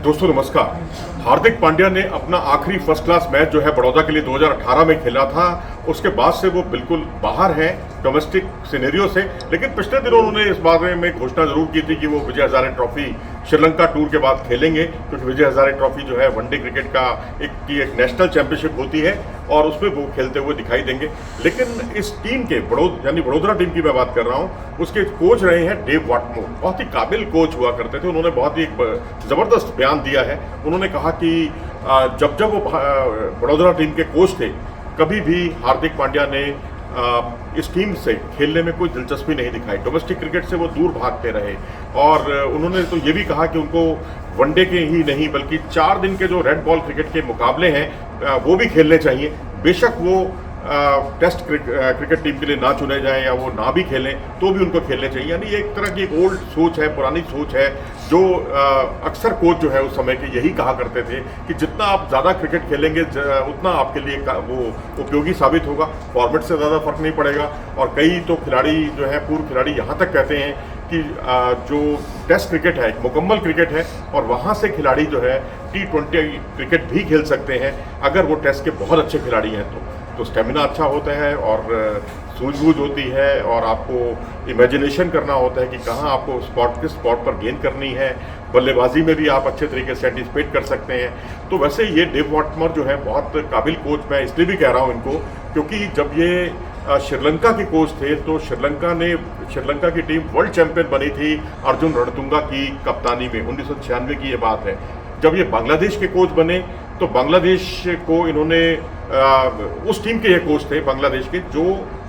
दोस्तों नमस्कार। हार्दिक पांड्या ने अपना आखिरी फर्स्ट क्लास मैच जो है बड़ौदा के लिए 2018 में खेला था। उसके बाद से वो बिल्कुल बाहर हैं डोमेस्टिक सिनेरियो से, लेकिन पिछले दिनों उन्होंने इस बारे में घोषणा जरूर की थी कि वो विजय हजारे ट्रॉफी श्रीलंका टूर के बाद खेलेंगे, क्योंकि विजय हजारे ट्रॉफी जो है वनडे क्रिकेट का एक नेशनल चैंपियनशिप होती है और उसमें वो खेलते हुए दिखाई देंगे। लेकिन इस टीम के वडोदरा टीम की मैं बात कर रहा हूँ, उसके कोच रहे हैं डेव वाटमोर। बहुत ही काबिल कोच हुआ करते थे। उन्होंने बहुत ही जबरदस्त बयान दिया है। उन्होंने कहा कि जब वो वडोदरा टीम के कोच थे, कभी भी हार्दिक पांड्या ने इस टीम से खेलने में कोई दिलचस्पी नहीं दिखाई। डोमेस्टिक क्रिकेट से वो दूर भागते रहे और उन्होंने तो ये भी कहा कि उनको वनडे के ही नहीं बल्कि 4 दिन के जो रेड बॉल क्रिकेट के मुकाबले हैं वो भी खेलने चाहिए। बेशक वो टेस्ट क्रिकेट टीम के लिए ना चुने जाएं या वो ना भी खेलें तो भी उनको खेलने चाहिए। यानी एक तरह की एक ओल्ड सोच है, पुरानी सोच है, जो अक्सर कोच जो है उस समय के यही कहा करते थे कि जितना आप ज़्यादा क्रिकेट खेलेंगे उतना आपके लिए वो उपयोगी साबित होगा। फॉर्मेट से ज़्यादा फर्क नहीं पड़ेगा। और कई तो खिलाड़ी जो है, पूर्व खिलाड़ी यहाँ तक कहते हैं कि जो टेस्ट क्रिकेट है एक मुकम्मल क्रिकेट है और वहाँ से खिलाड़ी जो है T20 क्रिकेट भी खेल सकते हैं अगर वो टेस्ट के बहुत अच्छे खिलाड़ी हैं तो स्टेमिना अच्छा होता है और सूझबूझ होती है और आपको इमेजिनेशन करना होता है कि कहाँ आपको किस स्पॉट पर गेंद करनी है। बल्लेबाजी में भी आप अच्छे तरीके से एंटिसिपेट कर सकते हैं। तो वैसे ये डेव वाटमोर जो है बहुत काबिल कोच, मैं इसलिए भी कह रहा हूँ इनको क्योंकि जब ये श्रीलंका के कोच थे तो श्रीलंका की टीम वर्ल्ड चैंपियन बनी थी अर्जुन रणतुंगा की कप्तानी में। 1996 की ये बात है। जब ये बांग्लादेश के कोच बने तो बांग्लादेश को इन्होंने उस टीम के ये कोच थे बांग्लादेश के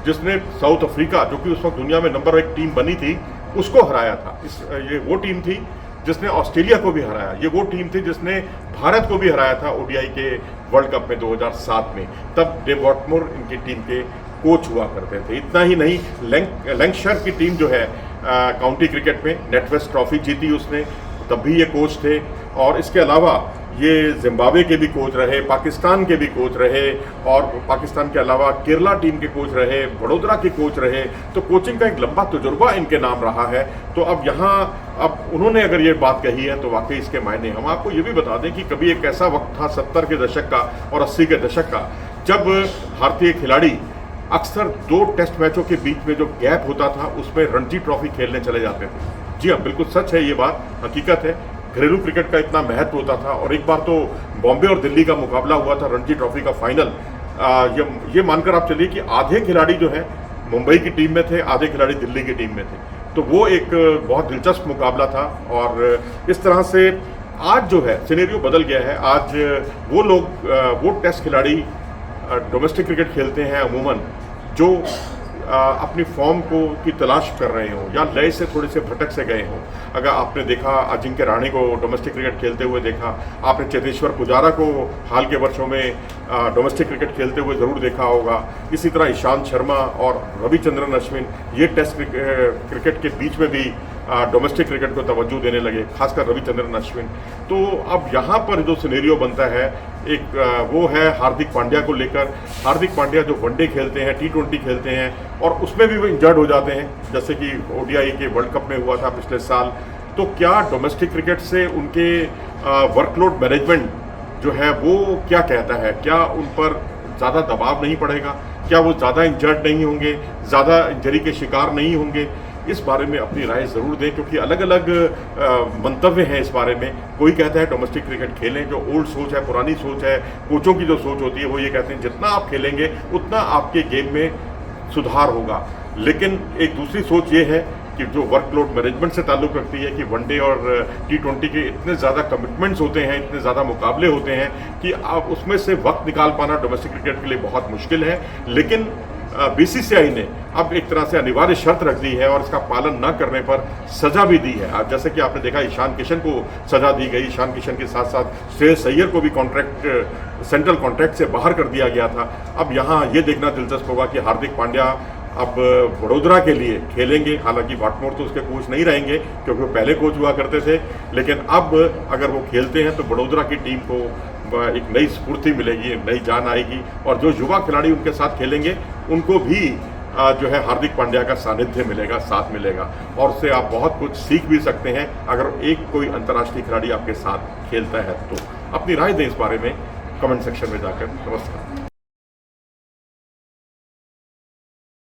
जिसने साउथ अफ्रीका, जो कि उस वक्त दुनिया में नंबर 1 टीम बनी थी, उसको हराया था। ये वो टीम थी जिसने ऑस्ट्रेलिया को भी हराया। ये वो टीम थी जिसने भारत को भी हराया था ओडीआई के वर्ल्ड कप में 2007 में। तब डेव वाटमोर इनकी टीम के कोच हुआ करते थे। इतना ही नहीं, लैंकशायर की टीम जो है काउंटी क्रिकेट में नेटवेस्ट ट्रॉफी जीती उसने, तब भी ये कोच थे। और इसके अलावा ये जिम्बाब्वे के भी कोच रहे, पाकिस्तान के भी कोच रहे और पाकिस्तान के अलावा केरला टीम के कोच रहे, वडोदरा के कोच रहे। तो कोचिंग का एक लंबा तजुर्बा इनके नाम रहा है। तो अब उन्होंने अगर ये बात कही है तो वाकई इसके मायने। हम आपको ये भी बता दें कि कभी एक ऐसा वक्त था 70 के दशक का और 80 के दशक का जब भारतीय खिलाड़ी अक्सर 2 टेस्ट मैचों के बीच में जो गैप होता था उसमें रणजी ट्रॉफी खेलने चले जाते थे। जी हाँ, बिल्कुल सच है, ये बात हकीकत है। घरेलू क्रिकेट का इतना महत्व होता था और एक बार तो बॉम्बे और दिल्ली का मुकाबला हुआ था रणजी ट्रॉफी का फाइनल। ये मानकर आप चलिए कि आधे खिलाड़ी जो है मुंबई की टीम में थे, आधे खिलाड़ी दिल्ली की टीम में थे। तो वो एक बहुत दिलचस्प मुकाबला था और इस तरह से आज जो है सिनेरियो बदल गया है। आज वो टेस्ट खिलाड़ी डोमेस्टिक क्रिकेट खेलते हैं अमूमन जो अपनी फॉर्म की तलाश कर रहे हों या लय से थोड़े से भटक से गए हों। अगर आपने देखा अजिंक्य रहाणे को डोमेस्टिक क्रिकेट खेलते हुए देखा, आपने चेतेश्वर पुजारा को हाल के वर्षों में डोमेस्टिक क्रिकेट खेलते हुए ज़रूर देखा होगा। इसी तरह ईशांत शर्मा और रविचंद्रन अश्विन ये टेस्ट क्रिकेट के बीच में भी डोमेस्टिक क्रिकेट को तवज्जो देने लगे, खासकर रविचंद्रन अश्विन। तो अब यहाँ पर जो सिनेरियो बनता है एक वो है हार्दिक पांड्या को लेकर। हार्दिक पांड्या जो वनडे खेलते हैं, T20 खेलते हैं और उसमें भी वो इंजर्ड हो जाते हैं, जैसे कि ओडीआई के वर्ल्ड कप में हुआ था पिछले साल। तो क्या डोमेस्टिक क्रिकेट से उनके वर्कलोड मैनेजमेंट जो है वो क्या कहता है? क्या उन पर ज़्यादा दबाव नहीं पड़ेगा? क्या वो ज़्यादा इंजर्ड नहीं होंगे, ज़्यादा इंजरी के शिकार नहीं होंगे? इस बारे में अपनी राय ज़रूर दें, क्योंकि अलग अलग मंतव्य हैं इस बारे में। कोई कहता है डोमेस्टिक क्रिकेट खेलें, जो ओल्ड सोच है, पुरानी सोच है। कोचों की जो सोच होती है वो ये कहते हैं जितना आप खेलेंगे उतना आपके गेम में सुधार होगा। लेकिन एक दूसरी सोच ये है कि जो वर्कलोड मैनेजमेंट से ताल्लुक़ रखती है कि वनडे और T20 के इतने ज़्यादा कमिटमेंट्स होते हैं, इतने ज़्यादा मुकाबले होते हैं कि आप उसमें से वक्त निकाल पाना डोमेस्टिक क्रिकेट के लिए बहुत मुश्किल है। लेकिन बीसीसीआई ने अब एक तरह से अनिवार्य शर्त रख दी है और इसका पालन न करने पर सजा भी दी है। जैसे कि आपने देखा ईशान किशन को सजा दी गई। ईशान किशन के साथ साथ श्रेयस अय्यर को भी सेंट्रल कॉन्ट्रैक्ट से बाहर कर दिया गया था। अब यहाँ ये देखना दिलचस्प होगा कि हार्दिक पांड्या अब वडोदरा के लिए खेलेंगे। हालांकि वाटमोर तो उसके कोच नहीं रहेंगे क्योंकि वो पहले कोच हुआ करते थे, लेकिन अब अगर वो खेलते हैं तो वडोदरा की टीम को एक नई स्फूर्ति मिलेगी, एक नई जान आएगी और जो युवा खिलाड़ी उनके साथ खेलेंगे उनको भी जो है हार्दिक पांड्या का सानिध्य मिलेगा, साथ मिलेगा, और उससे आप बहुत कुछ सीख भी सकते हैं अगर एक कोई अंतर्राष्ट्रीय खिलाड़ी आपके साथ खेलता है तो। अपनी राय दें इस बारे में कमेंट सेक्शन में जाकर। नमस्कार।